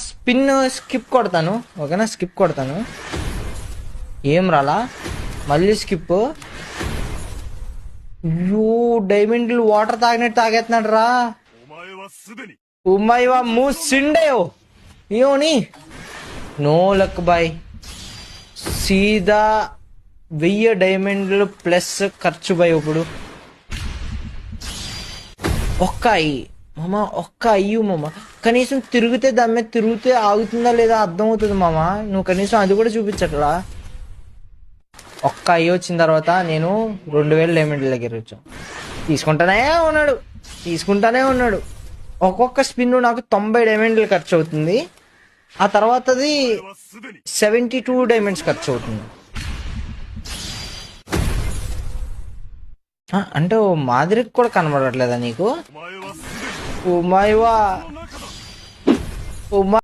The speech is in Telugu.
స్పిన్ స్కిప్ కొడతాను, ఓకేనా? స్కిప్ కొడతాను. ఏం రాలా, మళ్ళీ స్కిప్. యూ డైమండ్లు వాటర్ తాగినట్టు తాగేస్తున్నాడు రా. ఉమ్మాయివా మూసిండేయో ఏమోని. No luck boy. సీదా 1000 డైమండ్లు ప్లస్ ఖర్చు బాయ్. ఇప్పుడు ఒక్క అయ్యి మామ, ఒక్క అయ్యు మామ. కనీసం తిరిగితే దాని మీద తిరిగితే ఆగుతుందా లేదా అర్థమవుతుంది మామ. నువ్వు కనీసం అది కూడా చూపించట్లా. ఒక్క అయ్యి వచ్చిన తర్వాత నేను 2000 డైమండ్ల దగ్గర వచ్చాను. తీసుకుంటానే ఉన్నాడు. ఒక్కొక్క స్పిన్ నాకు 90 డైమండ్లు ఖర్చు అవుతుంది. ఆ తర్వాతది 72 డైమండ్స్ ఖర్చు అవుతుంది. అంటే ఓ మాదిరికి కూడా కనబడట్లేదా నీకు? ఉమాయివా